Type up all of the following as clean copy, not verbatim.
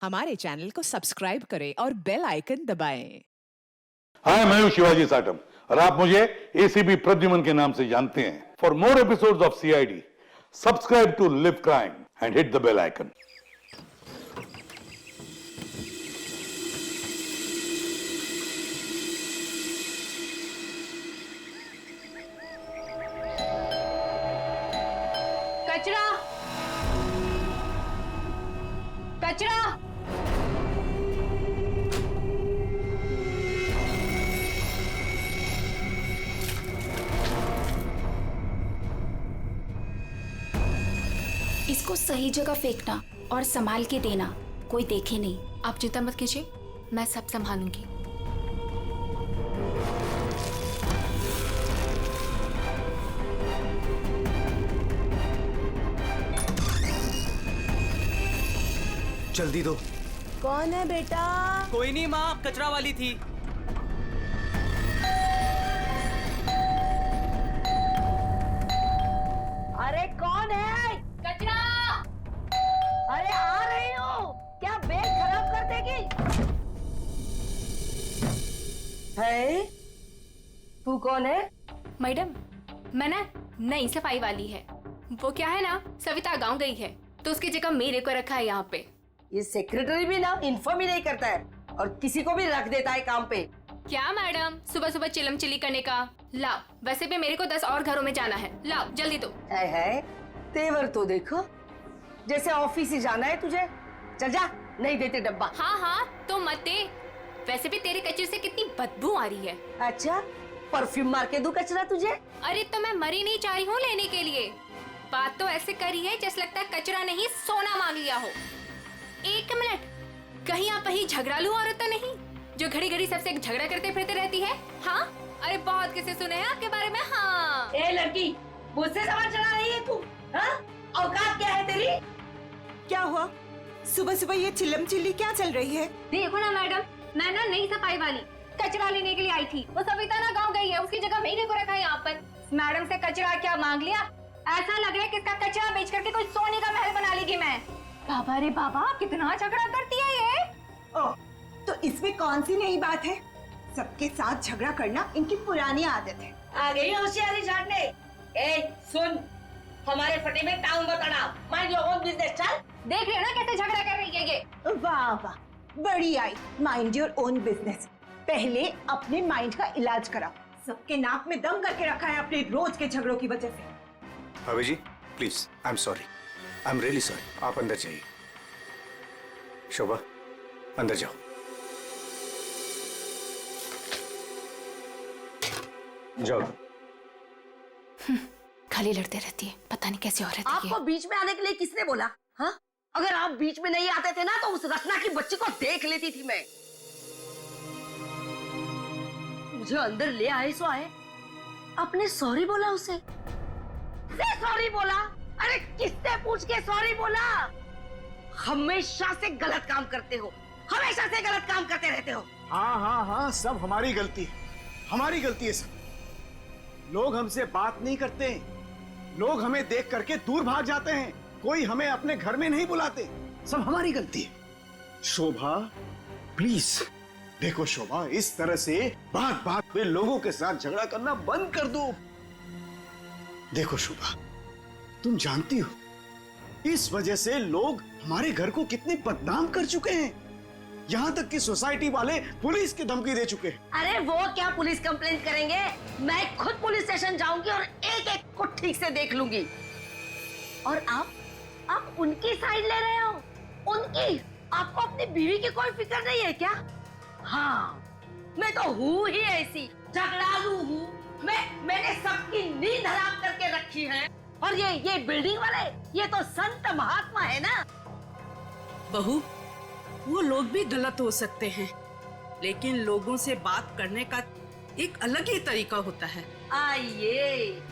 हमारे चैनल को सब्सक्राइब करें और बेल आइकन दबाएं। हाय, मैं हूं शिवाजी साटम और आप मुझे एसीपी प्रद्युमन के नाम से जानते हैं। For more episodes of CID, subscribe to live crime and hit the bell icon. कचरा कचरा इसको सही जगह फेंकना और संभाल के देना, कोई देखे नहीं। आप चिंता मत कीजिए, मैं सब संभालूंगी। जल्दी दो। कौन है बेटा? कोई नहीं माँ, कचरा वाली थी। अरे कौन है? कचरा! अरे आ रही हूँ। क्या बैग खराब कर देगी? है? तू कौन है? मैडम, मैं ना नई सफाई वाली है। वो क्या है ना, सविता गांव गई है तो उसकी जगह मेरे को रखा है यहाँ पे। ये सेक्रेटरी भी ना इन्फॉर्म ही नहीं करता है और किसी को भी रख देता है काम पे। क्या मैडम, सुबह सुबह चिलम चिली करने का। लाओ, वैसे भी मेरे को 10 और घरों में जाना है। लाओ जल्दी दो। है तेवर तो देखो, जैसे ऑफिस ही जाना है तुझे। चल जा, नहीं देते डब्बा। हाँ हाँ तो मत दे। वैसे भी तेरे कचरे से कितनी बदबू आ रही है। अच्छा, परफ्यूम मार के दूं कचरा तुझे? अरे तो मैं मरी नहीं चाह रही हूँ लेने के लिए। बात तो ऐसे करी है जैसे लगता है कचरा नहीं सोना मांग लिया हो। एक मिनट, कहीं आप वही झगड़ालू औरत तो नहीं जो घड़ी घड़ी सबसे झगड़ा करते फिरते रहती है? हाँ, अरे बहुत किस्से सुने हैं आपके बारे में। हाँ, ए लड़की, मुझसे सवाल चला रही है तू? हाँ, औकात क्या है तेरी? क्या हुआ? सुबह सुबह ये चिल्लम चिल्ली क्या चल रही है? देखो ना मैडम, मैं ना नई सफाई वाली कचरा लेने के लिए आई थी। वो सविता ना गाँव गई है, उसकी जगह मैंने को रखा है यहाँ पर। मैडम से कचरा क्या मांग लिया? ऐसा लग रहा है कि इसका कचरा बेच करके कोई सोने का महल बना लेगी मैं। बाबा रे बाबा, कितना झगड़ा करती है ये। ओह, तो इसमें कौन सी नई बात है? सबके साथ झगड़ा करना इनकी पुरानी आदत है। आ गई होशियारी झाड़ने। ए सुन, हमारे फटे में टाउन मत अड़ा। Mind your own business. चल। देख रहे हो ना कैसे झगड़ा कर रही है ये। वाह वाह, बड़ी आई। Mind your own business. पहले अपने माइंड का इलाज कराओ। सबके नाक में दम करके रखा है अपने रोज के झगड़ों की वजह से। भाभी जी please, I am sorry, I am really sorry. आप अंदर जाइए। शोभा, अंदर जाओ। जाओ। खाली लड़ते रहती है, पता नहीं कैसी औरत है ये। आपको बीच में आने के लिए किसने बोला? हाँ, अगर आप बीच में नहीं आते थे ना तो उस रत्ना की बच्ची को देख लेती थी मैं। मुझे अंदर ले आए सो आए। आपने सॉरी बोला उसे? सॉरी बोला? अरे किससे पूछ के सॉरी बोला? हमेशा से गलत काम करते हो, हमेशा से गलत काम करते रहते हो। हाँ हाँ हाँ, सब हमारी गलती है, हमारी गलती है सब। लोग हमसे बात नहीं करते, लोग हमें देख करके दूर भाग जाते हैं, कोई हमें अपने घर में नहीं बुलाते, सब हमारी गलती है। शोभा प्लीज देखो, शोभा इस तरह से बात बात में लोगों के साथ झगड़ा करना बंद कर दो। देखो शोभा, तुम जानती हो इस वजह से लोग हमारे घर को कितने बदनाम कर चुके हैं। यहाँ तक कि सोसाइटी वाले पुलिस की धमकी दे चुके हैं। अरे वो क्या पुलिस कंप्लेंट करेंगे? मैं खुद पुलिस स्टेशन जाऊंगी और एक एक को ठीक से देख लूंगी। और आप उनकी साइड ले रहे हो? उनकी? आपको अपनी बीवी की कोई फिक्र नहीं है क्या? हाँ, मैं तो हूँ ही ऐसी, झगड़ालू हूँ। मैंने सबकी नींद हराम करके रखी है। और ये बिल्डिंग वाले, ये तो संत महात्मा है ना। बहू, वो लोग भी गलत हो सकते हैं, लेकिन लोगों से बात करने का एक अलग ही तरीका होता है। आइए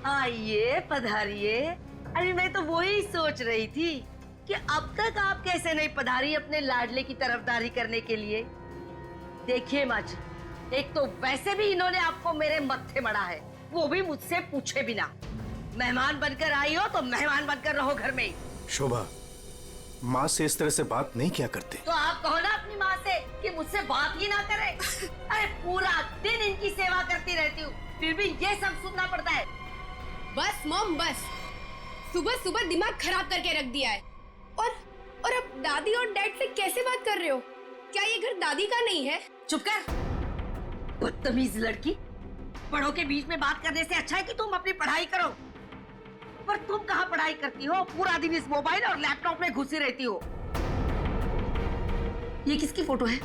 आइए, पधारिए। अरे मैं तो वही सोच रही थी कि अब तक आप कैसे नहीं पधारी अपने लाडले की तरफदारी करने के लिए। देखिए माँ जी, एक तो वैसे भी इन्होंने आपको मेरे मत्थे मड़ा है, वो भी मुझसे पूछे बिना। मेहमान बनकर आई हो तो मेहमान बनकर रहो घर में। शोभा, माँ से इस तरह से बात नहीं किया करते। तो आप कहो ना अपनी माँ से कि मुझसे बात ही ना करे। अरे पूरा दिन इनकी सेवा करती रहती हूँ, फिर भी ये सब सुनना पड़ता है। बस मॉम बस, सुबह सुबह दिमाग खराब करके रख दिया है। और अब दादी और डैड से कैसे बात कर रहे हो? क्या ये घर दादी का नहीं है? चुप कर, बदतमीज लड़की। बड़ों के बीच में बात करने से अच्छा है कि तुम अपनी पढ़ाई करो। पर तुम कहाँ पढ़ाई करती हो? पूरा दिन इस मोबाइल और लैपटॉप में घुसी रहती हो। ये किसकी फोटो है?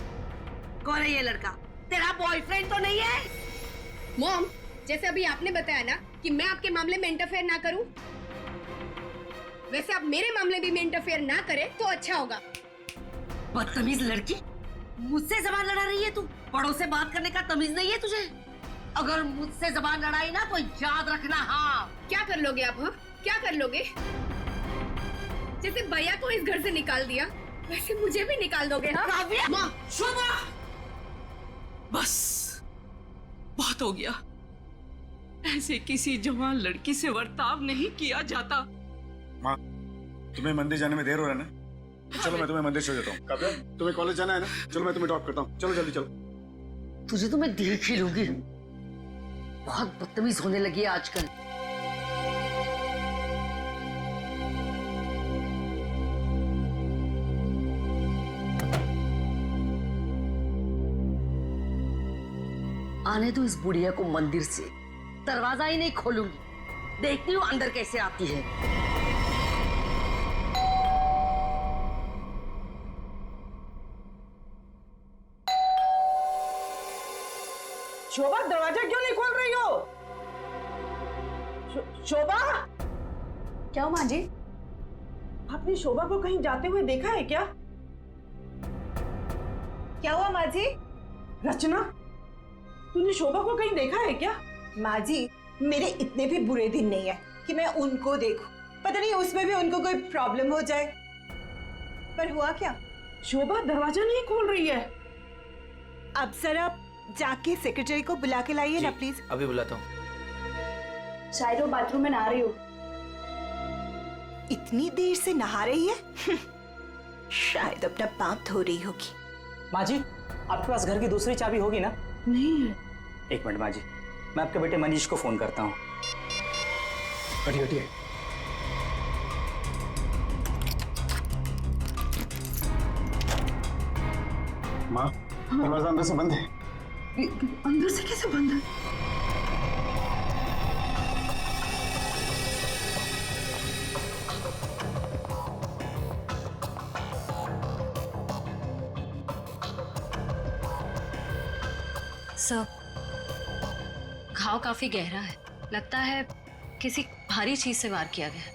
कौन है ये लड़का? तेरा बॉयफ्रेंड तो नहीं है? मॉम, जैसे अभी आपने बताया ना कि मैं आपके मामले में इंटरफेयर ना करूं, वैसे आप मेरे मामले भी में इंटरफेयर ना करें तो अच्छा होगा। बदतमीज लड़की, मुझसे जबान लड़ा रही है तू? बड़ों से बात करने का तमीज नहीं है तुझे? अगर मुझसे जबान लड़ाई ना तो याद रखना। हाँ, क्या कर लोगे आप? हाँ, क्या कर लोगे? जैसे भैया को इस घर से निकाल दिया, वैसे मुझे भी निकाल दोगे? हाँ? काव्या! माँ, शोभा! बस, बहुत हो गया। ऐसे किसी जवान लड़की से बर्ताव नहीं किया जाता। माँ, तुम्हें मंदिर जाने में देर हो रहा है ना? तो चलो मैं तुम्हें मंदिर छोड़ देता हूँ। काव्या, तुम्हें कॉलेज जाना है ना? चलो मैं तुम्हें ड्रॉप करता हूँ। चलो जल्दी चलो। तुझे तो मैं देख ही लूंगी। बहुत बदतमीज होने लगी है आजकल। आने दो इस बुढ़िया को मंदिर से, दरवाजा ही नहीं खोलूंगी। देखती हूँ अंदर कैसे आती है। शोभा, दरवाजा क्यों नहीं खोल रही हो? शोभा, क्या माँ जी? आपने शोभा को कहीं जाते हुए देखा है क्या? क्या हुआ माँ जी? रचना, तूने शोभा को कहीं देखा है क्या? माँ जी, मेरे इतने भी बुरे दिन नहीं है कि मैं उनको देखूं। पता नहीं उसमें भी उनको कोई प्रॉब्लम हो जाए। पर हुआ क्या? शोभा दरवाजा नहीं खोल रही है। अब जरा जाके सेक्रेटरी को बुला के लाइए ना प्लीज। अभी बुलाता हूँ। शायद वो बाथरूम में नहा रही हो। इतनी देर से नहा रही है? शायद अपना पाप धो रही होगी। माँ जी, आपके पास घर की दूसरी चाबी होगी ना? नहीं है। एक मिनट माँ जी, मैं आपके बेटे मनीष को फोन करता हूँ। हटिए हटिए। माँ, दरवाजा अंदर से बंद है। अंदर से कैसे बंद है? सर, घाव काफी गहरा है। लगता है किसी भारी चीज से वार किया गया है।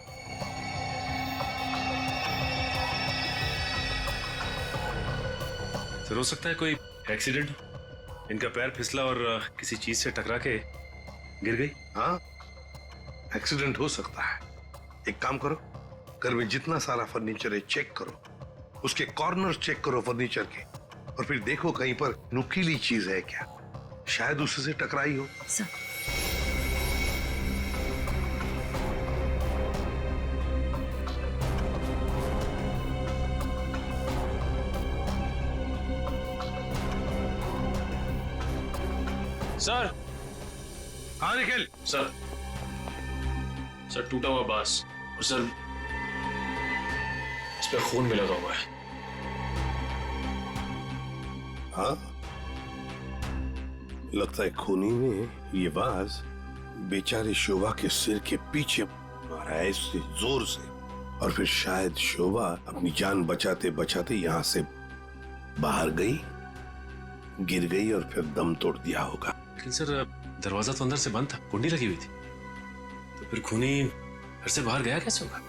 सर, हो सकता है कोई एक्सीडेंट। इनका पैर फिसला और किसी चीज से टकरा के गिर गई। हाँ, एक्सीडेंट हो सकता है। एक काम करो, घर में जितना सारा फर्नीचर है चेक करो, उसके कॉर्नर चेक करो फर्नीचर के, और फिर देखो कहीं पर नुकीली चीज है क्या, शायद उससे टकराई हो। Sir, sir. हाँ निखिल। सर, टूटा हुआ बांस और सर इस पे खून भी लगा हुआ है। हाँ, लगता है खूनी ने ये बाज बेचारे शोभा के सिर के पीछे मारा है इससे जोर से, और फिर शायद शोभा अपनी जान बचाते बचाते यहाँ से बाहर गई, गिर गई और फिर दम तोड़ दिया होगा। लेकिन सर, दरवाजा तो अंदर से बंद था, कुंडी लगी हुई थी, तो फिर खूनी घर से बाहर गया कैसे होगा?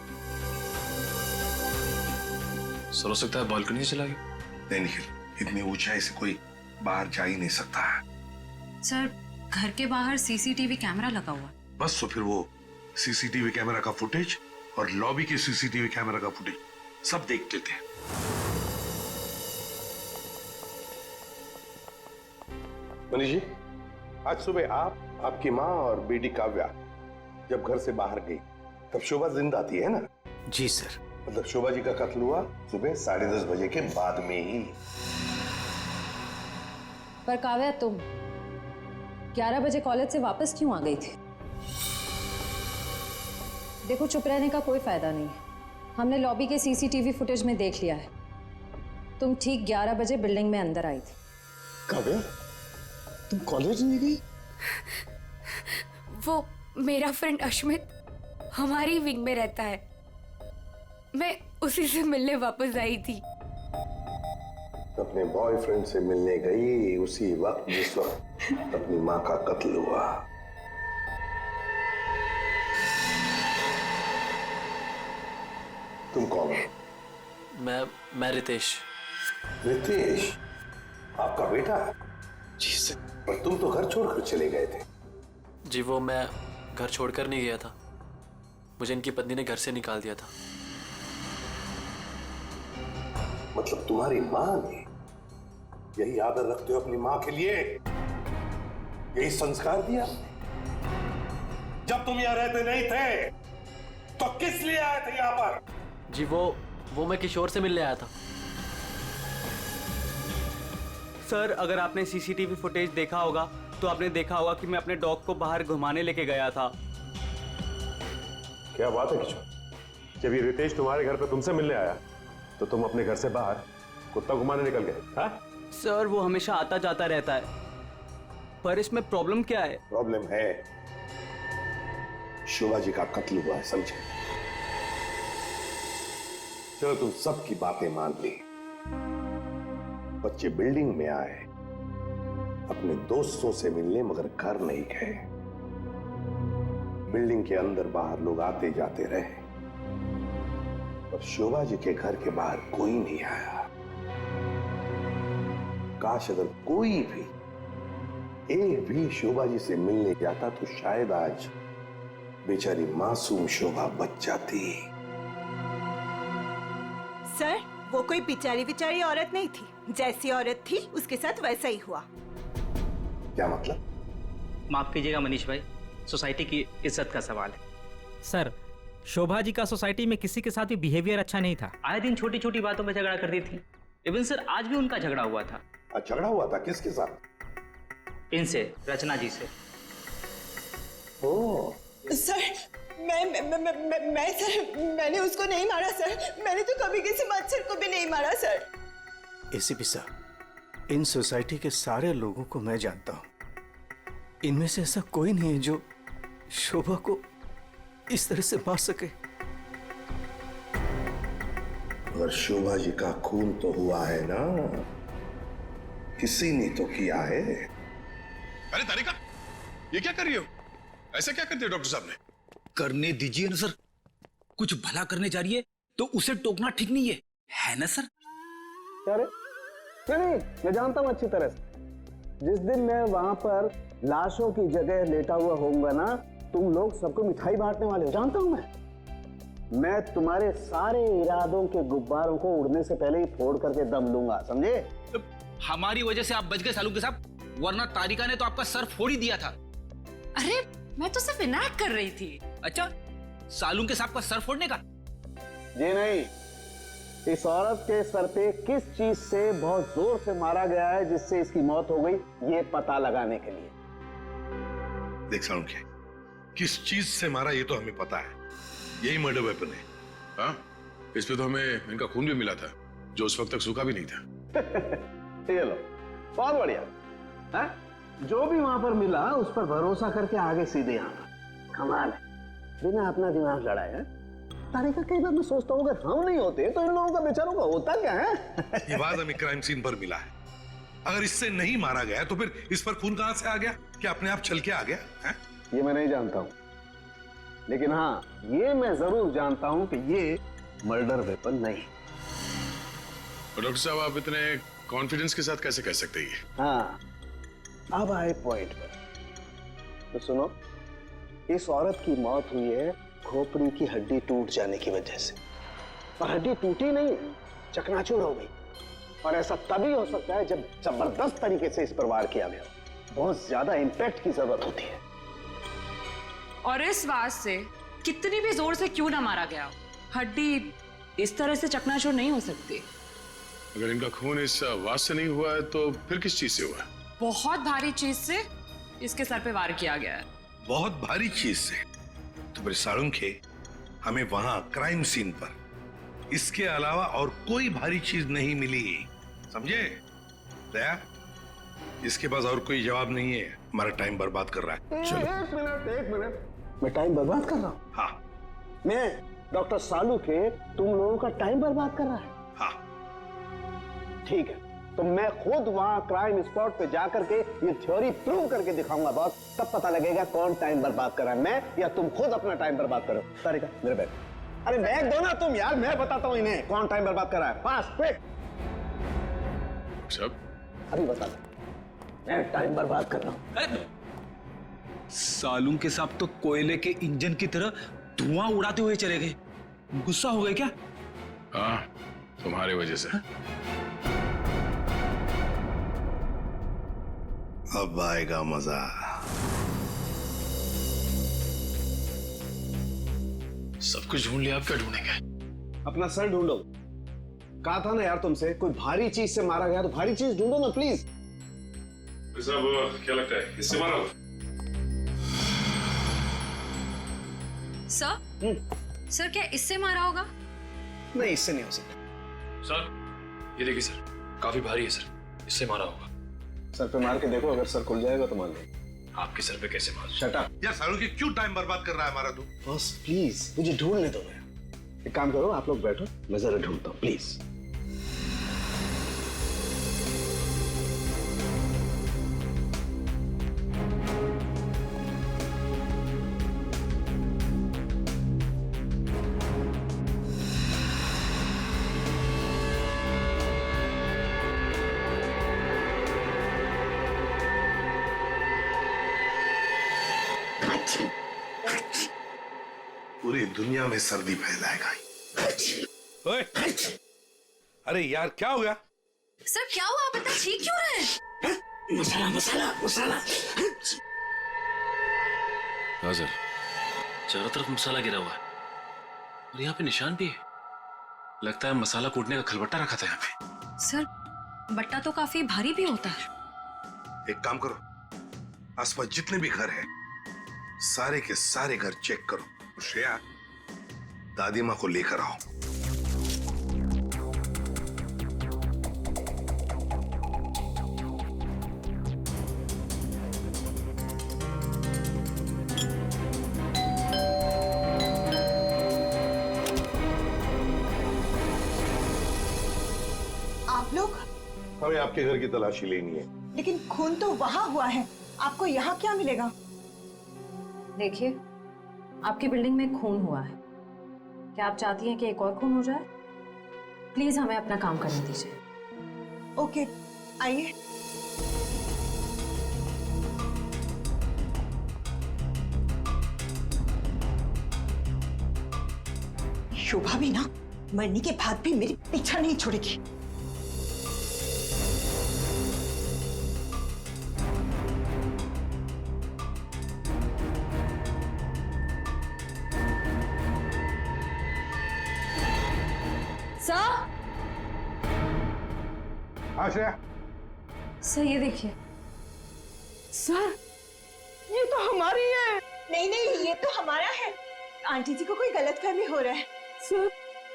सर, हो सकता है बालकनी से चला गया। नहीं निखिल, इतनी ऊंचाई से कोई बाहर जा ही नहीं सकता है। सर, घर के बाहर सीसीटीवी कैमरा लगा हुआ। बस तो फिर वो सीसीटीवी कैमरा का फुटेज और लॉबी के सीसीटीवी कैमरा का फुटेज सब देख लेते हैं। मनीष जी, आज सुबह आप, आपकी माँ और बेटी काव्या जब घर से बाहर गई तब शोभा जिंदा थी, है ना? जी सर। मतलब शोभा जी का कत्ल हुआ सुबह 10:30 बजे के बाद में ही। पर काव्या, तुम 11 बजे कॉलेज से वापस क्यों आ गई थी? देखो, चुप रहने का कोई फायदा नहीं है। हमने लॉबी के सीसीटीवी फुटेज में देख लिया है। तुम ठीक 11 बजे बिल्डिंग में अंदर आई थी। काव्या, तुम कॉलेज नहीं गई? वो मेरा फ्रेंड अश्मित हमारी विंग में रहता है, मैं उसी से मिलने वापस आई थी। अपने बॉयफ्रेंड से मिलने गई उसी वक्त जिस वक्त अपनी माँ का कत्ल हुआ। तुम कौन हो? मैं रितेश। रितेश, आपका बेटा? जी सर। पर तुम तो घर छोड़कर चले गए थे। जी, वो मैं घर छोड़कर नहीं गया था, मुझे इनकी पत्नी ने घर से निकाल दिया था। मतलब तुम्हारी माँ ने? यही आदर रखते हो अपनी माँ के लिए? यही संस्कार दिया? जब तुम यहाँ रहते नहीं थे तो किस लिए आए थे यहाँ पर? जी, वो मैं किशोर से मिलने आया था। सर, अगर आपने सीसीटीवी फुटेज देखा होगा तो आपने देखा होगा कि मैं अपने डॉग को बाहर घुमाने लेके गया था। क्या बात है किशोर, जब ये रितेश तुम्हारे घर पे तुमसे मिलने आया तो तुम अपने घर से बाहर कुत्ता घुमाने निकल गए? हाँ? सर, वो हमेशा आता जाता रहता है, पर इसमें प्रॉब्लम क्या है? प्रॉब्लम है, शोभा जी का कत्ल हुआ है, समझे? चलो, तुम सबकी बातें मान ली। बच्चे बिल्डिंग में आए अपने दोस्तों से मिलने, मगर घर नहीं गए। बिल्डिंग के अंदर बाहर लोग आते जाते रहे, और शोभा जी के घर के बाहर कोई नहीं आया। काश अगर कोई भी, एक भी शोभा जी से मिलने जाता तो शायद आज बेचारी मासूम शोभा बच जाती। सर, वो कोई बेचारी औरत नहीं थी। जैसी औरत थी उसके साथ वैसा ही हुआ। क्या मतलब? माफ कीजिएगा मनीष भाई, सोसाइटी की इज्जत का सवाल है। सर, शोभा जी का सोसाइटी में किसी के साथ भी बिहेवियर अच्छा नहीं था। आए दिन छोटी छोटी बातों में झगड़ा करती थी। इवन सर, आज भी उनका झगड़ा हुआ था। झगड़ा हुआ था? किसके साथ? इनसे, रचना जी से। ओह सर, मैंने उसको नहीं मारा सर। मैंने तो कभी किसी मच्छर को भी नहीं मारा सर। एसीपी साहब, इन सोसाइटी के सारे लोगों को मैं जानता हूं। इनमें से ऐसा कोई नहीं है जो शोभा को इस तरह से मार सके। मगर शोभा जी का खून तो हुआ है ना, किसी ने तो किया है। अरे तारिका, ये क्या कर रही हो? ऐसा क्या कर दिया डॉक्टर साहब ने? करने दीजिए ना सर, कुछ भला करने जा रही है तो उसे टोकना ठीक नहीं है ना सर? नहीं, मैं जानता हूं अच्छी तरह से। जिस दिन मैं वहां पर लाशों की जगह लेटा हुआ होऊंगा ना, तुम लोग सबको मिठाई बांटने वाले हो, जानता हूं मैं तुम्हारे सारे इरादों के गुब्बारों को उड़ने से पहले ही फोड़ करके दम लूंगा, समझे? हमारी वजह से आप बच गए सालू के साहब, वरना तारिका ने तो आपका सर फोड़ ही दिया था। अरे, मैं तो सिर्फ इनायत कर रही थी। अच्छा, सालू के साहब का सर फोड़ने का? जी नहीं, इस औरत के सर पे किस चीज से बहुत जोर से मारा गया है जिससे इसकी मौत हो गई, ये पता लगाने के लिए। देख सालुंखे, किस चीज से मारा ये तो हमें पता है, यही मर्डर वेपन है। हाँ, इस पे तो हमें इनका खून भी मिला था, जो उस वक्त तक सूखा भी नहीं था। ये लो, बहुत बढ़िया। हाँ? जो भी वहां पर मिला उस पर भरोसा करके आगे सीधे आना, कमाल है, बिना अपना दिमाग लड़ाए। तारिका, कई बार मैं सोचता हूँ अगर हम नहीं होते तो इन लोगों का बेचारों का होता क्या है? ये बात हमें क्राइम सीन पर मिला है। अगर इससे नहीं मारा गया तो फिर इस पर खून कहां से आ गया? क्या अपने आप चल के आ गया है? ये मैं नहीं जानता हूँ, लेकिन हाँ, ये मैं जरूर जानता हूँ कि ये मर्डर वेपन नहीं। डॉक्टर साहब, आप इतने कॉन्फिडेंस के साथ कैसे कह सकते हैं? हाँ, अब आए पॉइंट पर। तो सुनो, इस औरत की मौत हुई है खोपड़ी की हड्डी टूट जाने की वजह से, और हड्डी टूटी नहीं, चकनाचूर हो गई। और ऐसा तभी हो सकता है जब जबरदस्त तरीके से इस पर वार किया गया, बहुत ज्यादा इंपैक्ट की जरूरत होती है। और इस बात से कितनी भी जोर से क्यों ना मारा गया, हड्डी इस तरह से चकनाचूर नहीं हो सकती। अगर इनका खून इस आवाज से नहीं हुआ है तो फिर किस चीज से हुआ है? बहुत भारी चीज से इसके सर पे वार किया गया है। बहुत भारी चीज से? तो फिर साळुंखे, हमें वहां क्राइम सीन पर इसके अलावा और कोई भारी चीज नहीं मिली, समझे? दया, इसके पास और कोई जवाब नहीं है, हमारा टाइम बर्बाद कर रहा है। चलो। एक मिनट, मैं टाइम बर्बाद कर रहा हूँ? हाँ। मैं डॉक्टर साळुंखे तुम लोगों का टाइम बर्बाद कर रहा है? हाँ। ठीक है, तो मैं खुद वहां क्राइम स्पॉट पे जाकर के ये थ्योरी प्रूव करके दिखाऊंगा बॉस। तब पता लगेगा कौन टाइम बर्बाद कर रहा है, मैं या तुम खुद अपना टाइम बर्बाद करो। तारिका, मेरे बैग। अरे बैग दो ना तुम यार, मैं बताता हूँ इन्हें कौन टाइम बर्बाद कर रहा है। Fast, quick. सब अभी बता दो, मैं टाइम बर्बाद कर रहा हूँ। साळुंखे साहब तो कोयले के इंजन की तरह धुआं उड़ाते हुए चले गए। गुस्सा हो गए क्या? हाँ, तुम्हारी वजह से। अब आएगा मजा। सब कुछ ढूंढ लिया, आप क्या ढूंढेंगे? अपना सर ढूंढो। कहा था ना यार तुमसे, कोई भारी चीज से मारा गया तो भारी चीज ढूंढो ना प्लीज। साहब, क्या लगता है इससे मारा होगा? सर क्या इससे मारा होगा? नहीं, इससे नहीं हो सकता। सर, ये देखिए सर, काफी भारी है सर, इससे मारा होगा। सर पे मार के देखो, अगर सर खुल जाएगा तो मान लो। आपके सर पे कैसे मार? Shut up. यार साळुंखे, क्यों टाइम बर्बाद कर रहा है हमारा तू? बॉस प्लीज मुझे ढूंढने दो। एक काम करो, आप लोग बैठो, मैं जरा ढूंढता हूँ प्लीज। पूरी दुनिया में सर्दी फैलाएगा। ओए, अरे यार क्या हो गया? सर क्या हुआ, आप इतना चीख क्यों रहे हैं? मसाला मसाला मसाला। हाँ सर, चारों तरफ मसाला गिरा हुआ है और यहाँ पे निशान भी है। लगता है मसाला कूटने का खलबट्टा रखा था यहाँ पे। सर बट्टा तो काफी भारी भी होता है। एक काम करो, आसपास जितने भी घर हैं, सारे के सारे घर चेक करो। श्रेया, दादी माँ को लेकर आओ। आप लोग? हमें आपके घर की तलाशी लेनी है। लेकिन खून तो वहां हुआ है, आपको यहाँ क्या मिलेगा? देखिए, आपकी बिल्डिंग में खून हुआ है। क्या आप चाहती हैं कि एक और खून हो जाए? प्लीज हमें अपना काम करने दीजिए। ओके, आइए। शोभा भी ना मरने के बाद भी मेरी पीछा नहीं छोड़ेगी। श्रेया, सर ये देखिए। सर ये तो हमारी है। नहीं नहीं, ये तो हमारा है। आंटी जी को कोई गलतफहमी हो रहा है। सर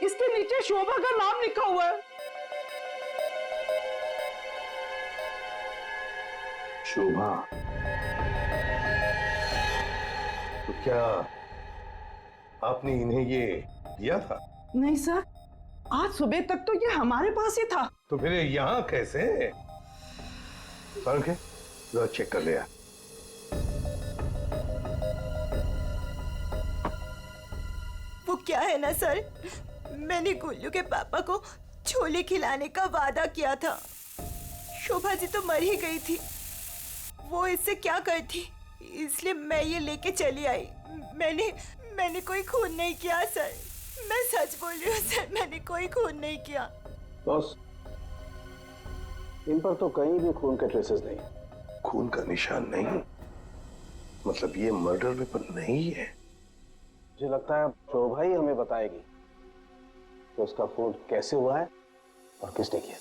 इसके नीचे शोभा का नाम लिखा हुआ है। शोभा? तो क्या आपने इन्हें ये दिया था? नहीं सर, आज सुबह तक तो ये हमारे पास ही था। तो फिर यहाँ कैसे? जरा चेक कर लिया। वो क्या है ना सर, मैंने गुल्लू के पापा को छोले खिलाने का वादा किया था। शोभा जी तो मर ही गई थी, वो इससे क्या करती, इसलिए मैं ये लेके चली आई। मैंने कोई खून नहीं किया सर, मैं सच बोल रही हूँ सर, मैंने कोई खून नहीं किया। बॉस, इन पर तो कहीं भी खून के ट्रेसेस नहीं। खून का निशान नहीं? मतलब ये मर्डर वेपन नहीं है? मुझे लगता है शोभा ही हमें बताएगी। कि उसका फोन कैसे हुआ है और किसने किया।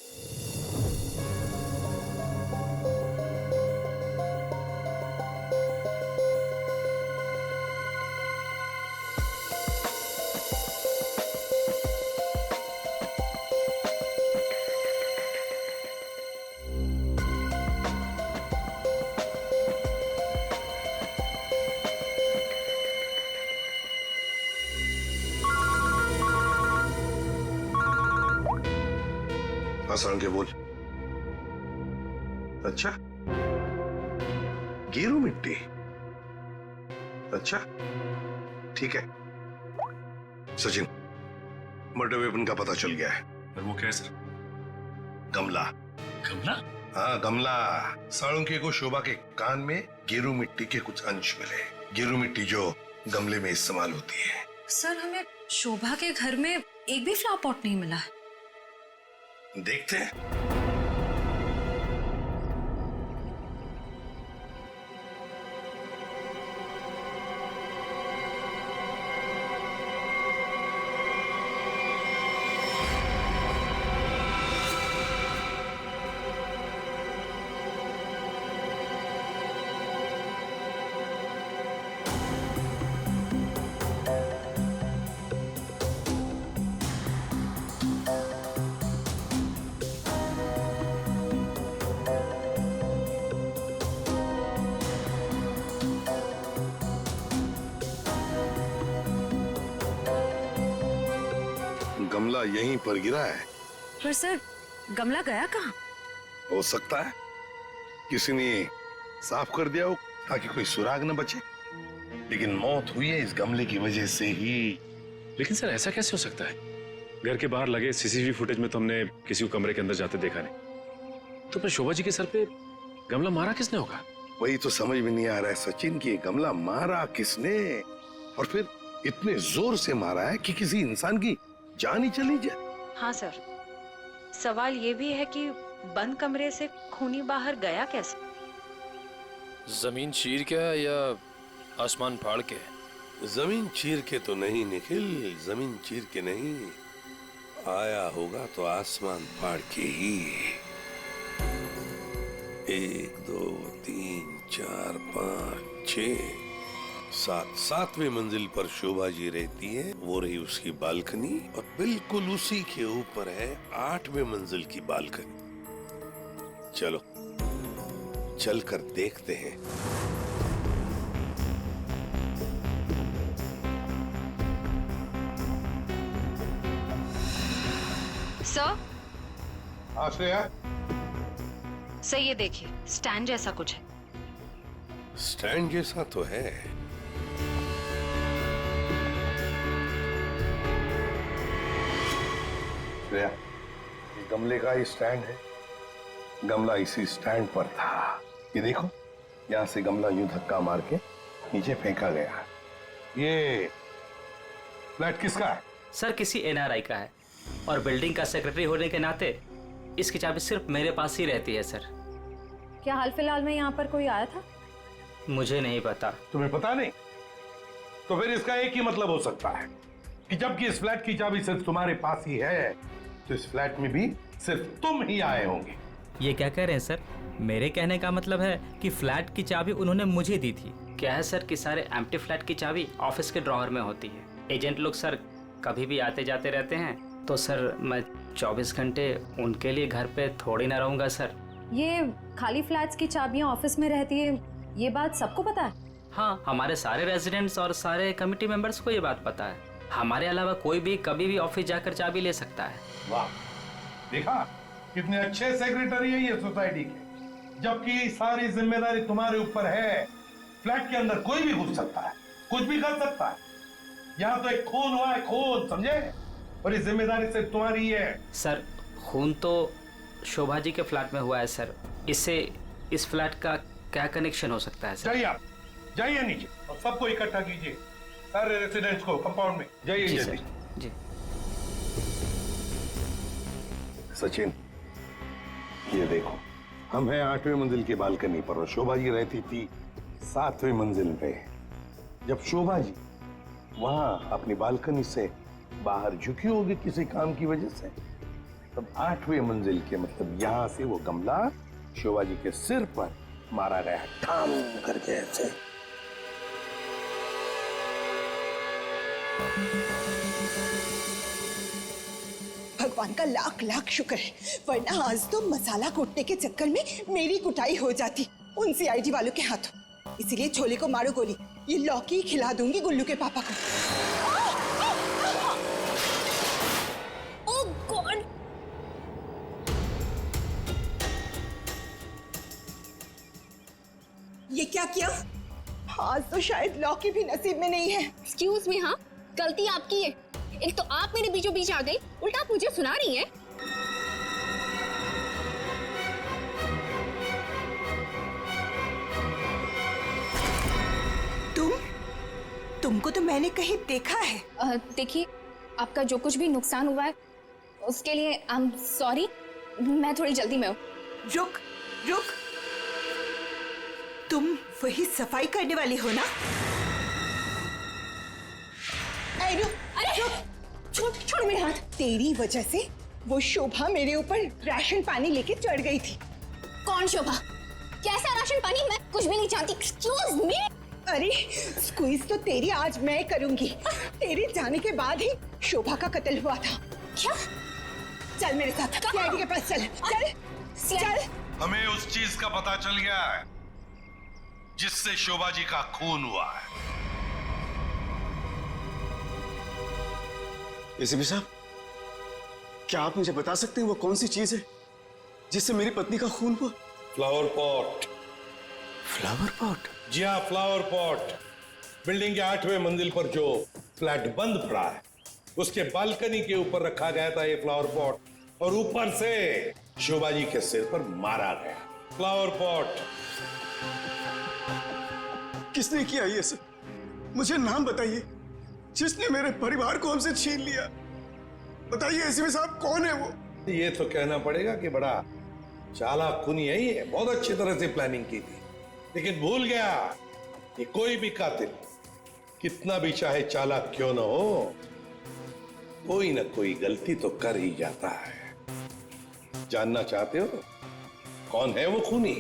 आसान के बोल। अच्छा, गेरू मिट्टी। अच्छा, ठीक है। सचिन, मर्डर वेपन का पता चल गया है। और वो क्या है सर? गमला। गमला? हाँ, गमला। साळुंखे को शोभा के कान में गेरू मिट्टी के कुछ अंश मिले। गेरू मिट्टी जो गमले में इस्तेमाल होती है। सर, हमें शोभा के घर में एक भी फ्लावर पॉट नहीं मिला है। देखते हैं। गमला यहीं पर गिरा है। पर सर, गमला गया कहाँ? हो सकता है किसी ने साफ कर दिया हो ताकि कोई सुराग न बचे, लेकिन मौत हुई है इस गमले की वजह से ही। लेकिन सर ऐसा कैसे हो सकता है? घर के बाहर लगे सीसीटीवी फुटेज में तो हमने किसी को कमरे के अंदर जाते देखा नहीं। तो फिर शोभा जी के सर पे गमला मारा किसने होगा? वही तो समझ में नहीं आ रहा है सचिन कि गमला मारा किसने, और फिर इतने जोर से मारा है कि किसी इंसान की जान ही चली जाए। हाँ सर, सवाल ये भी है कि बंद कमरे से खूनी बाहर गया कैसे? जमीन चीर के या आसमान फाड़ के? जमीन चीर के तो नहीं निखिल, जमीन चीर के नहीं, आया होगा तो आसमान फाड़ के ही। 1 2 3 4 5 6 7वीं मंजिल पर शोभा जी रहती है। वो रही उसकी बालकनी, और बिल्कुल उसी के ऊपर है 8वीं मंजिल की बालकनी। चलो चलकर देखते हैं। सर, श्रेया, सर ये देखिए, स्टैंड जैसा कुछ है। स्टैंड जैसा तो है। श्रेया, इस गमले का ही स्टैंड है। गमला इसी स्टैंड पर था। ये देखो, यहाँ से गमला यूं धक्का मार के नीचे फेंका गया। ये फ्लैट किसका है? सर, किसी एनआरआई का है, और बिल्डिंग का सेक्रेटरी होने के नाते इसकी चाबी सिर्फ मेरे पास ही रहती है। सर, क्या हाल फिलहाल में यहाँ पर कोई आया था? मुझे नहीं पता। तुम्हें पता नहीं? तो फिर इसका एक ही मतलब हो सकता है कि जबकि इस फ्लैट की चाबी सिर्फ तुम्हारे पास ही है, तो इस फ्लैट में भी सिर्फ तुम ही आए होंगे। ये क्या कह रहे हैं सर? मेरे कहने का मतलब है कि फ्लैट की चाबी उन्होंने मुझे दी थी। क्या है सर कि सारे एम्प्टी फ्लैट की चाबी ऑफिस के ड्रॉअर में होती है। एजेंट लोग सर कभी भी आते जाते रहते हैं, तो सर मैं 24 घंटे उनके लिए घर पे थोड़ी ना रहूंगा सर। ये खाली फ्लैट्स की चाबियां ऑफिस में रहती है, ये बात सबको पता है? हाँ, हमारे सारे रेजिडेंट्स और सारे कमिटी मेंबर्स को ये बात पता है। हमारे अलावा कोई भी कभी भी ऑफिस जाकर चाबी ले सकता है। वाह, देखा कितने अच्छे सेक्रेटरी है ये सोसाइटी के। जबकि सारी जिम्मेदारी तुम्हारे ऊपर है। फ्लैट के अंदर कोई भी घुस सकता है, कुछ भी कर सकता है। यहाँ तो एक खून हुआ है, खून, समझे? और ये जिम्मेदारी सिर्फ तुम्हारी है। सर, खून तो शोभा जी के फ्लैट में हुआ है सर। इससे इस फ्लैट का क्या कनेक्शन हो सकता है सर? जाइए, आप जाइए नीचे और सबको इकट्ठा कीजिए, सारे रेसिडेंट्स को कंपाउंड में। जाइए जल्दी। जी सचिन, ये देखो, हम हैं 8वीं मंजिल की बालकनी पर और शोभा जी रहती थी 7वीं मंजिल पे। जब शोभा जी वहां अपनी बालकनी से बाहर झुकी होगी किसी काम की वजह से। तब 8वें मंजिल के मतलब यहाँ से वो गमला शोभा जी के सिर पर मारा गया, ठाम करके ऐसे। भगवान का लाख लाख शुक्र है, वरना आज तो मसाला कूटने के चक्कर में मेरी कुटाई हो जाती उन सीआईडी वालों के हाथों। इसीलिए छोले को मारो गोली, ये लौकी खिला दूंगी गुल्लू के पापा को। ओह गॉड! ये क्या किया? आज तो शायद लौकी भी नसीब में नहीं है। एक्सक्यूज मी, हाँ गलती आपकी है। एक तो आप मेरे बीचों बीच आ गई, उल्टा आप मुझे सुना रही हैं। तुमको तो मैंने कहीं देखा है। देखिए, आपका जो कुछ भी नुकसान हुआ है उसके लिए आई एम सॉरी। मैं थोड़ी जल्दी में हूँ। रुक रुक, तुम वही सफाई करने वाली हो ना? छोड़ मेरे हाथ। तेरी वजह से वो शोभा मेरे ऊपर राशन पानी लेके चढ़ गई थी। कौन शोभा? कैसा राशन पानी? मैं कुछ भी नहीं जानती। Excuse me. अरे स्क्वीज तो तेरी आज मैं करूंगी। तेरे जाने के बाद ही शोभा का कत्ल हुआ था। क्या? चल मेरे साथ सीआईडी के पास चल। चल। हमें उस चीज का पता चल गया है जिससे शोभा जी का खून हुआ है। एसीपी साहब, क्या आप मुझे बता सकते हैं वो कौन सी चीज है जिससे मेरी पत्नी का खून हुआ? Flower pot. Flower pot? जी हाँ, फ्लावर पॉट। बिल्डिंग के 8वें मंजिल पर जो फ्लैट बंद पड़ा है उसके बालकनी के ऊपर रखा गया था ये फ्लावर पॉट और ऊपर से शोभा जी के सिर पर मारा गया। Flower pot. किसने किया ये सब? मुझे नाम बताइए जिसने मेरे परिवार को हमसे छीन लिया। बताइए एसीपी साहब, कौन है वो? ये तो कहना पड़ेगा कि बड़ा चालाक खूनी है ये, बहुत अच्छी तरह से प्लानिंग की थी, लेकिन भूल गया कि कोई भी कातिल कितना भी चाहे चालाक क्यों ना हो, कोई ना कोई गलती तो कर ही जाता है। जानना चाहते हो कौन है वो खूनी?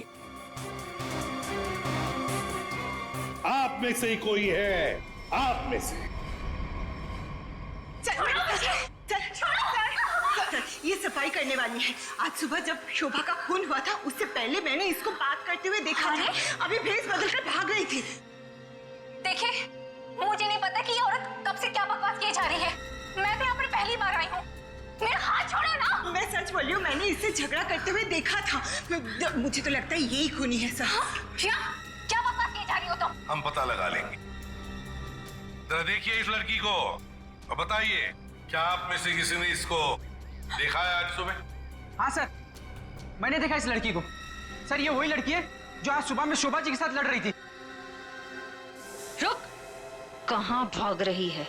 आप में से ही कोई है, आप में से। ये सफाई करने वाली है। आज सुबह जब शोभा का खून हुआ था उससे पहले मैंने इसको बात करते हुए देखा था। अभी भेस बदलकर भाग गई थी। देखिए, मुझे नहीं पता कि ये औरत कब से क्या बकवास किए जा रही है। मैं तो यहाँ पर पहली बार आई हूँ। मेरा हाथ छोड़ो ना। मैं सच बोल रही हूँ, मैंने इससे झगड़ा करते हुए देखा था। मुझे तो लगता है यही खूनी है सर। क्या बकवास किए जा रही हो तुम? हम पता लगा लेंगे। जरा देखिए इस लड़की को और बताइए, क्या आप में से किसी ने इसको देखा है आज सुबह? हाँ सर, मैंने देखा इस लड़की को। सर, ये वही लड़की है जो आज सुबह में शोभा जी के साथ लड़ रही थी। रुक, कहाँ भाग रही है?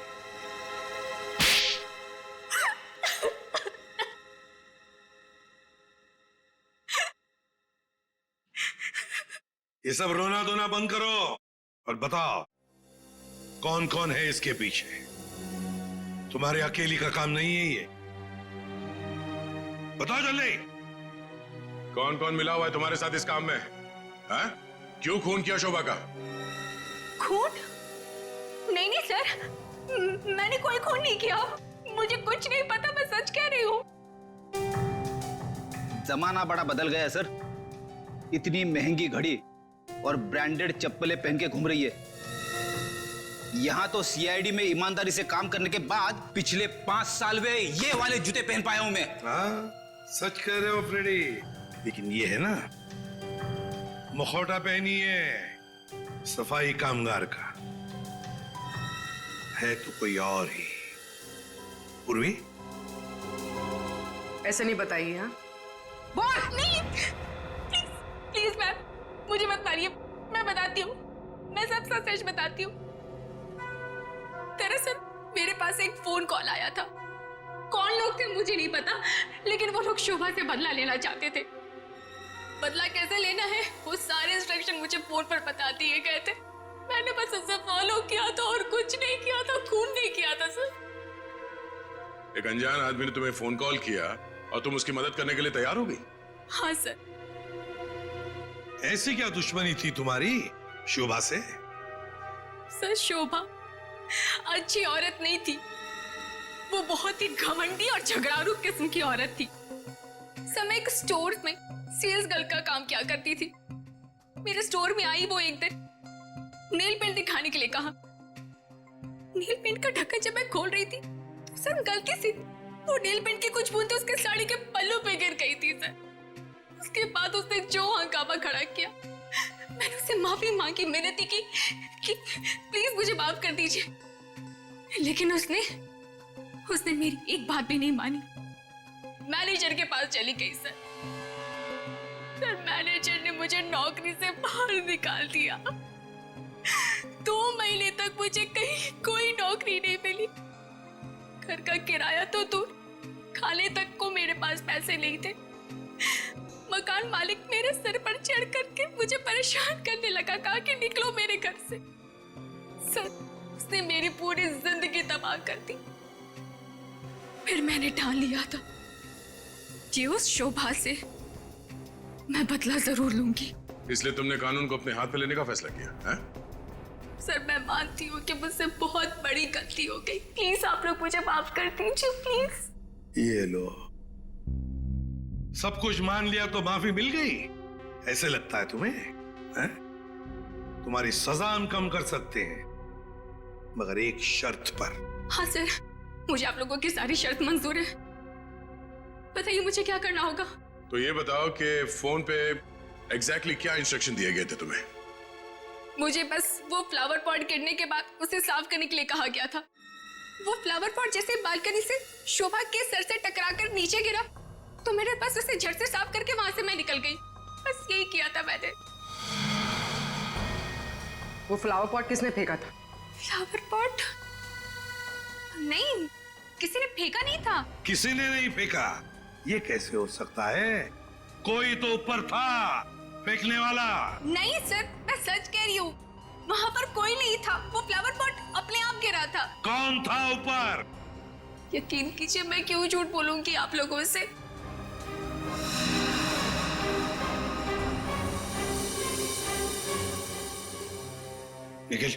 ये सब रोना धोना बंद करो और बताओ कौन कौन है इसके पीछे। तुम्हारे अकेली का काम नहीं है ये, बताओ जल्दी। कौन कौन मिला हुआ है तुम्हारे साथ इस काम में? हैं? क्यों खून किया शोभा का? खून? नहीं नहीं सर, मैंने कोई खून नहीं किया। मुझे कुछ नहीं पता, मैं सच कह रही हूँ। जमाना बड़ा बदल गया है सर। इतनी महंगी घड़ी और ब्रांडेड चप्पलें पहन के घूम रही है। यहाँ तो सीआईडी में ईमानदारी से काम करने के बाद पिछले 5 साल में ये वाले जूते पहन पाया हूं मैं। हाँ, सच कह रहे हो फ्रेडी। लेकिन ये है ना, मुखौटा पहनी है सफाई कामगार का, है तो कोई और ही। पूर्वी, ऐसे नहीं बताइए। हाँ, नहीं, प्लीज मैम, मुझे मत मारिए। मैं बताती हूँ, मैं सब सच बताती हूँ। दरअसल मेरे पास एक फोन कॉल आया था। कौन लोग थे मुझे नहीं पता, लेकिन वो लोग शोभा से बदला लेना चाहते थे। बदला कैसे लेना है वो सारे इंस्ट्रक्शन मुझे फोन पर बता दिए गए थे। मैंने बस उसे फॉलो किया था और कुछ नहीं किया था, खून नहीं किया था सर। एक अनजान आदमी ने तुम्हें फोन कॉल किया और तुम उसकी मदद करने के लिए तैयार हो गई? हाँ सर। ऐसी क्या दुश्मनी थी तुम्हारी शोभा से? सर शोभा अच्छी औरत नहीं थी, वो बहुत ही घमंडी और झगड़ालू किस्म की औरत थी। सर मैं एक स्टोर में सेल्स गर्ल का काम किया करती थी। मेरे स्टोर में आई वो एक दिन, नेल पेंट दिखाने के लिए कहा। नेल पेंट का ढक्कन जब मैं खोल रही थी तो सर गलती से वो नेल पेंट की कुछ बूंदें उसके साड़ी के पल्लू पे गिर गई थी सर। उसके बाद उसने जो हंगामा खड़ा किया, मैंने उससे माफी मांगी, मिन्नती की कि प्लीज मुझे माफ कर दीजिए, लेकिन उसने मेरी एक बात भी नहीं मानी। मैनेजर के पास चली गई सर। मैनेजर ने मुझे नौकरी से बाहर निकाल दिया। 2 महीने तक मुझे कहीं कोई नौकरी नहीं मिली। घर का किराया तो दूर, खाने तक को मेरे पास पैसे नहीं थे। मकान मालिक मेरे सिर पर चढ़ करके मुझे परेशान करने लगा, कहा कि निकलो मेरे घर से। सर उसने मेरी पूरी जिंदगी तबाह कर दी। फिर मैंने ठान लिया था कि उस शोभा से मैं बदला जरूर लूंगी। इसलिए तुमने कानून को अपने हाथ में लेने का फैसला किया है? सर मैं मानती हूँ कि मुझसे बहुत बड़ी गलती हो गई। प्लीज आप लोग मुझे माफ कर दीजिए प्लीज। ये लो, सब कुछ मान लिया तो माफी मिल गई? ऐसे लगता है तुम्हें? है? तुम्हारी सजा हम कम कर सकते हैं, मगर एक शर्त पर। हाँ सर, मुझे आप लोगों की सारी शर्त मंजूर है। बताइए मुझे क्या करना होगा? तो ये बताओ कि फोन पे एग्जैक्टली क्या इंस्ट्रक्शन दिए गए थे तुम्हें? मुझे बस वो फ्लावर पॉट गिरने के बाद उसे साफ करने के लिए कहा गया था। वो फ्लावर पॉट जैसे बालकनी से शोभा के सर से टकराकर नीचे गिरा तो मेरे पास उसे झट से साफ करके वहां से मैं निकल गई। बस यही किया था मैंने। वो फ्लावर पॉट किसने फेंका था? Flower pot? नहीं, किसी ने फेंका नहीं था। किसी ने नहीं फेंका? ये कैसे हो सकता है? कोई तो ऊपर था फेंकने वाला। नहीं सर, मैं सच कह रही हूँ, वहाँ पर कोई नहीं था। वो फ्लावर पॉट अपने आप गिरा था। कौन था ऊपर? यकीन कीजिए, मैं क्यों झूठ बोलूंगी आप लोगों से। निखिल,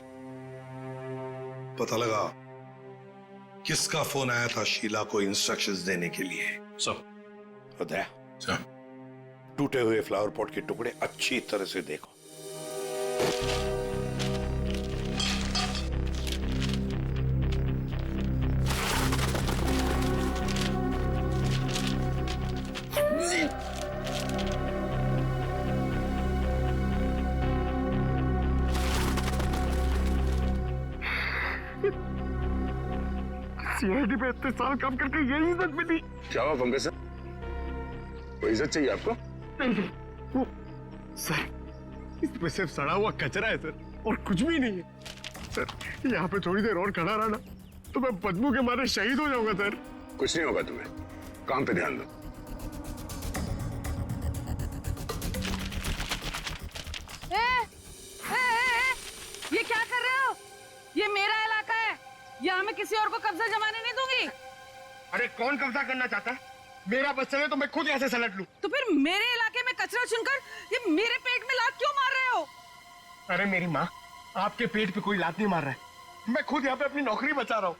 पता लगा किसका फोन आया था शीला को इंस्ट्रक्शंस देने के लिए? उदय, टूटे हुए फ्लावर पॉट के टुकड़े अच्छी तरह से देखो। सीआईडी पे इतने साल काम करके यही इज्जत मिली। क्या हुआ पंकज सर? कोई इज्जत चाहिए आपको? नहीं, वो सर इसमें सिर्फ सड़ा हुआ कचरा है सर, और कुछ भी नहीं है सर। यहाँ पे थोड़ी देर और खड़ा रहा ना तो मैं बदबू के मारे शहीद हो जाऊंगा सर। कुछ नहीं होगा तुम्हें, काम पे ध्यान दो। ये क्या कर रहे हो? ये मेरा इलाका है, यहाँ मैं किसी और को कब्जा जमाने नहीं दूंगी। अरे कौन कब्जा करना चाहता है? मेरा बच्चा है तो मैं खुद यहाँ से सलट लूं। तो फिर मेरे इलाके में कचरा चुनकर ये मेरे पेट में लात क्यों मार रहे हो? अरे मेरी माँ, आपके पेट पे कोई लात नहीं मार रहा है, मैं खुद यहाँ पे अपनी नौकरी बचा रहा हूँ।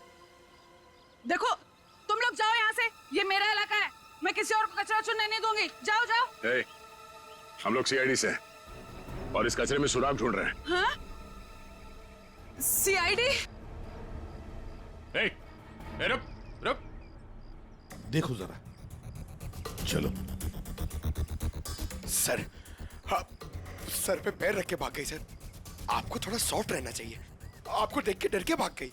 देखो तुम लोग जाओ यहाँ से, ये मेरा इलाका है, मैं किसी और को कचरा चुनने नहीं दूंगी। जाओ जाओ। हम लोग सीआईडी से हैं और इस कचरे में सुराग ढूंढ रहे हैं। हाँ? सीआईडी? रुक रुक, देखो जरा, चलो। सर, हाँ, सर पे पैर रख के भाग गई सर। आपको थोड़ा सॉफ्ट रहना चाहिए, आपको देख के डर के भाग गई।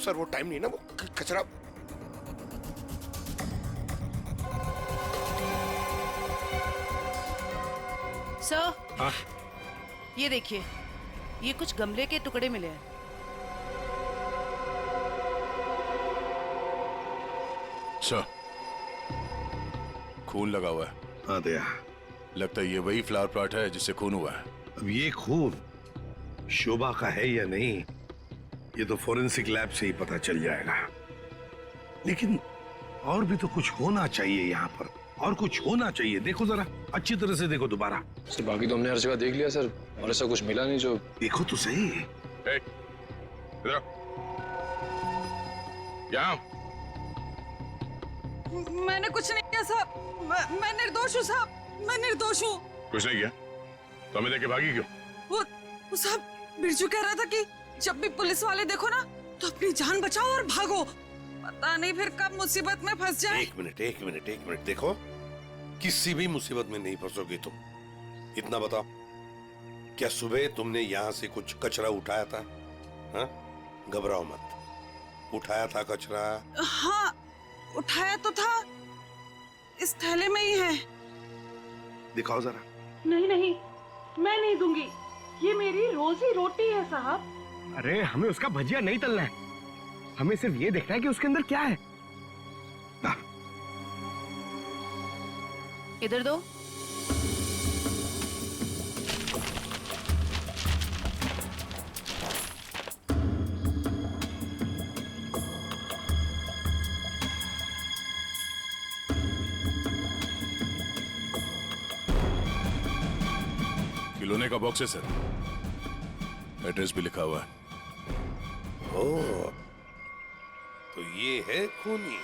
सर वो टाइम नहीं ना, वो कचरा। सर, हाँ? ये देखिए, ये कुछ गमले के टुकड़े मिले हैं। सर, खून लगा हुआ है। हाँ दया, लगता है ये वही फ्लावर प्लॉट है जिससे खून हुआ है। अब ये खून शोभा का है या नहीं, ये तो फोरेंसिक लैब से ही पता चल जाएगा। लेकिन और भी तो कुछ होना चाहिए यहाँ पर, और कुछ होना चाहिए। देखो जरा अच्छी तरह से देखो दोबारा। सर बाकी तो हमने हर जगह देख लिया सर, और ऐसा कुछ मिला नहीं जो। देखो तो सही। इधर यहाँ। मैंने कुछ नहीं किया साहब, मैं निर्दोष हूँ साहब, मैं निर्दोष हूँ। कुछ नहीं किया तो हमें देखे भागी क्यों? वो साहब बिरजू कह रहा था कि जब भी पुलिस वाले देखो ना तो अपनी जान बचाओ और भागो, पता नहीं फिर कब मुसीबत में फंस जाए। एक मिनट देखो, किसी भी मुसीबत में नहीं फंसोगी तुम। इतना बताओ, क्या सुबह तुमने यहाँ से कुछ कचरा उठाया था? हाँ, घबराओ मत, उठाया था कचरा? हाँ उठाया तो था, इस थैले में ही है। दिखाओ जरा। नहीं मैं नहीं दूंगी, ये मेरी रोजी रोटी है साहब। अरे हमें उसका भजिया नहीं तलना है, हमें सिर्फ ये देखना है कि उसके अंदर क्या है। इधर दो। खिलौने का बॉक्स है सर, एड्रेस भी लिखा हुआ है। ओह, तो ये है खूनी।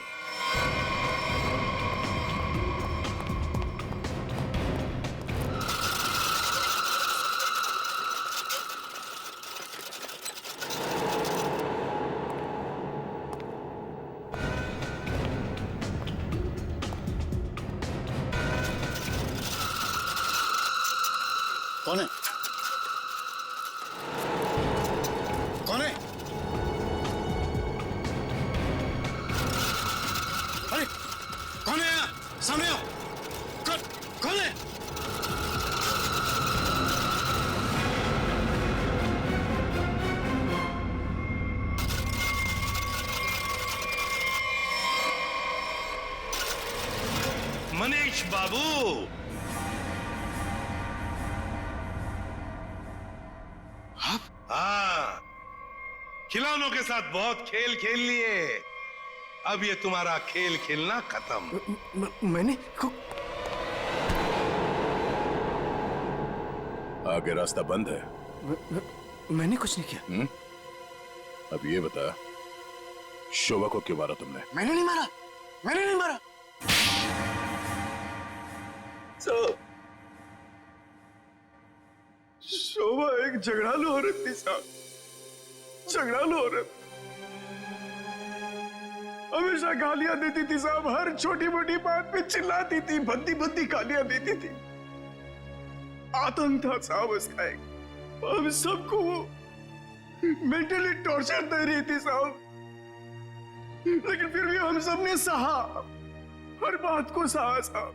कौन है? कौन है? अरे कौन है यहाँ? सामने आओ। कौन है? मनीष बाबू, हाँ, खिलौनों के साथ बहुत खेल खेल लिए, अब ये तुम्हारा खेल खेलना खत्म। मैंने आगे रास्ता बंद है। मैंने कुछ नहीं किया। अब ये बता, शोभा को क्यों मारा तुमने? मैंने नहीं मारा। शोभा एक झगड़ालू औरत थी साहब, झगड़ालू औरत। हमेशा गालियां देती थी साहब, हर छोटी मोटी बात पे चिल्लाती थी, भद्दी भद्दी गालियां देती थी। आतंक था साहब उसका एक, हम सबको वो मेंटली टॉर्चर दे रही थी साहब। लेकिन फिर भी हम सबने सहा, हर बात को सहा साहब।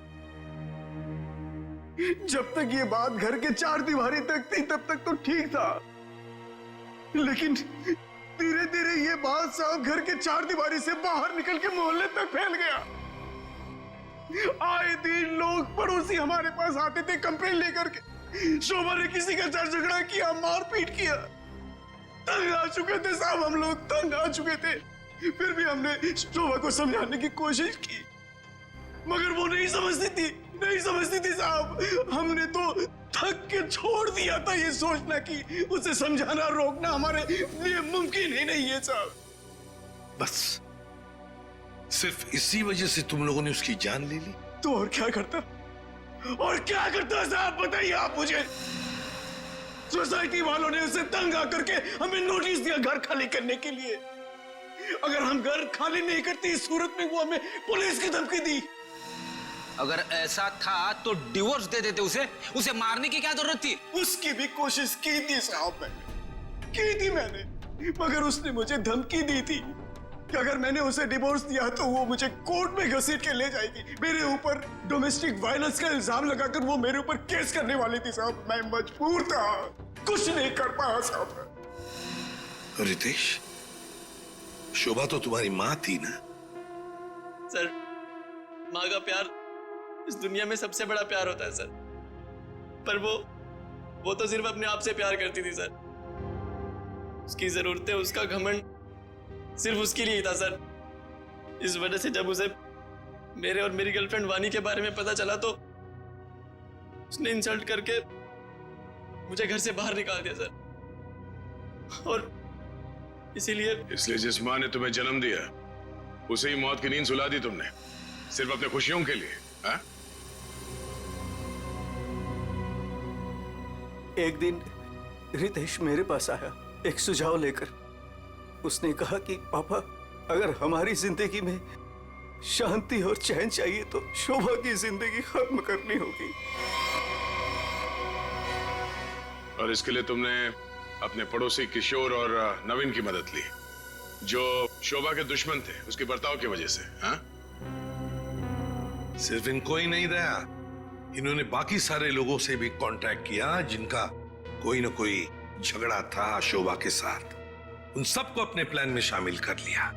जब तक ये बात घर के चार दीवारी तक थी तब तक तो ठीक था, लेकिन धीरे धीरे ये बात साहब घर के चार दीवारी से बाहर निकल के मोहल्ले तक फैल गया। आए दिन लोग पड़ोसी हमारे पास आते थे कंप्लेन लेकर के, शोभा ने किसी का झगड़ा किया, मारपीट किया। तंग आ चुके थे साहब हम लोग, तंग आ चुके थे। फिर भी हमने शोभा को समझाने की कोशिश की, मगर वो नहीं समझती थी साहब। हमने तो थक के छोड़ दिया था ये सोचना कि उसे समझाना रोकना हमारे लिए मुमकिन ही नहीं है साहब। बस सिर्फ इसी वजह से तुम लोगों ने उसकी जान ले ली? तो और क्या करता साहब, बताइए आप मुझे। सोसाइटी वालों ने उसे तंग आकर के हमें नोटिस दिया घर खाली करने के लिए। अगर हम घर खाली नहीं करते इस सूरत में वो हमें पुलिस की धमकी दी। अगर ऐसा था तो डिवोर्स दे देते उसे मारने की क्या जरूरत थी? उसकी भी कोशिश की थी साहब, मैंने, मगर उसने मुझे धमकी दी थी कि अगर मैंने उसे डिवोर्स दिया तो वो मुझे कोर्ट में घसीट के ले जाएगी। मेरे ऊपर डोमेस्टिक वायलेंस का इल्जाम लगाकर वो मेरे ऊपर केस करने वाली थी साहब। मैं मजबूर था, कुछ नहीं कर पाया साहब। रितेश, शोभा तो तुम्हारी माँ थी ना? सर, माँ का प्यार इस दुनिया में सबसे बड़ा प्यार होता है सर, पर वो तो सिर्फ अपने आप से प्यार करती थी सर। उसकी जरूरतें, उसका घमंड सिर्फ उसके लिए ही था सर, इस वजह से जब उसे मेरे और मेरी गर्लफ्रेंड वानी के बारे में पता चला तो उसने इंसल्ट करके मुझे घर से बाहर निकाल दिया सर। और इसलिए जिस माँ ने तुम्हें जन्म दिया उसे ही मौत की नींद सुला दी तुमने, सिर्फ अपने खुशियों के लिए, हाँ? एक दिन रितेश मेरे पास आया एक सुझाव लेकर। उसने कहा कि पापा, अगर हमारी जिंदगी में शांति और चैन चाहिए तो शोभा की जिंदगी खत्म करनी होगी। और इसके लिए तुमने अपने पड़ोसी किशोर और नवीन की मदद ली, जो शोभा के दुश्मन थे उसके बर्ताव की वजह से, हाँ? सिर्फ इनको ही नहीं दया, इन्होंने बाकी सारे लोगों से भी कांटेक्ट किया जिनका कोई ना कोई झगड़ा था शोभा के साथ। उन सबको अपने प्लान में शामिल कर लिया,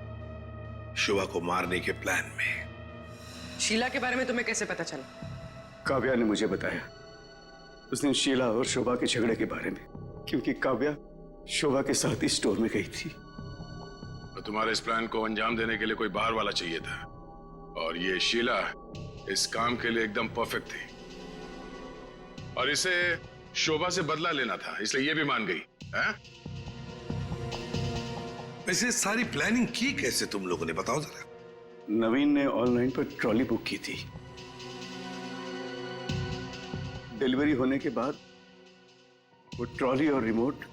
शोभा को मारने के प्लान में। शीला के बारे में तुम्हें कैसे पता चला? काव्या ने मुझे बताया उस दिन शीला और शोभा के झगड़े के बारे में, क्योंकि काव्या शोभा के साथ ही स्टोर में गई थी। तो तुम्हारे इस प्लान को अंजाम देने के लिए कोई बाहर वाला चाहिए था, और ये शीला इस काम के लिए एकदम परफेक्ट थी। और इसे शोभा से बदला लेना था, इसलिए ये भी मान गई, हैं? वैसे सारी प्लानिंग की कैसे तुम लोगों ने, बताओ जरा। नवीन ने ऑनलाइन पर ट्रॉली बुक की थी। डिलीवरी होने के बाद वो ट्रॉली और रिमोट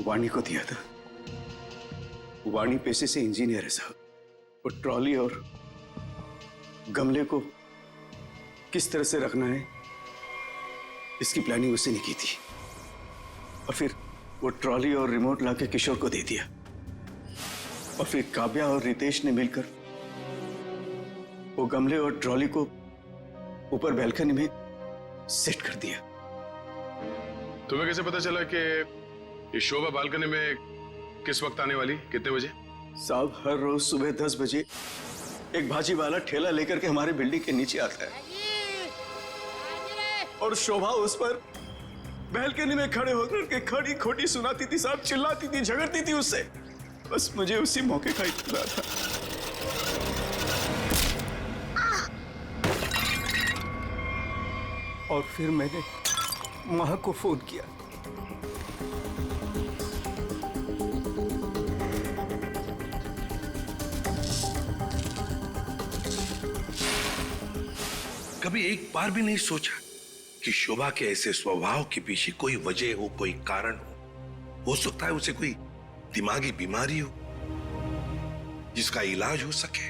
वाणी को दिया था। वाणी पेशे से इंजीनियर है साहब। वो ट्रॉली और गमले को किस तरह से रखना है इसकी प्लानिंग उसने नहीं की थी। और फिर वो ट्रॉली और रिमोट लाके किशोर को दे दिया। और फिर काव्या और रितेश ने मिलकर वो गमले और ट्रॉली को ऊपर बैल्कनी में सेट कर दिया। तुम्हें कैसे पता चला कि ये शोभा बालकनी में किस वक्त आने वाली, कितने बजे? साहब, हर रोज सुबह 10 बजे एक भाजी वाला ठेला लेकर के हमारे बिल्डिंग के नीचे आता है, और शोभा उस पर बैल्कनी में खड़े होकर के खड़ी खोटी सुनाती थी साहब, चिल्लाती थी, झगड़ती थी उससे। बस मुझे उसी मौके का इंतजार था। और फिर मैंने मां को फोन किया। कभी एक बार भी नहीं सोचा कि शोभा के ऐसे स्वभाव के पीछे कोई वजह हो, कोई कारण हो सकता है उसे कोई दिमागी बीमारी हो जिसका इलाज हो सके।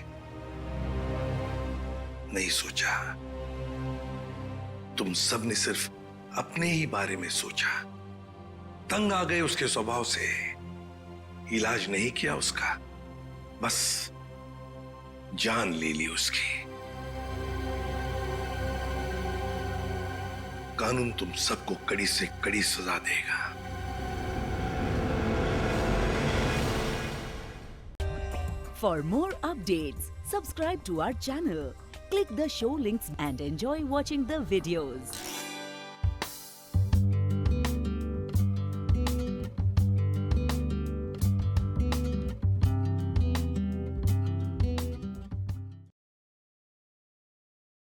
नहीं सोचा। तुम सब ने सिर्फ अपने ही बारे में सोचा, तंग आ गए उसके स्वभाव से, इलाज नहीं किया उसका, बस जान ले ली उसकी। कानून तुम सबको कड़ी से कड़ी सजा देगा। For more updates, subscribe to our channel, click the show links and enjoy watching the videos.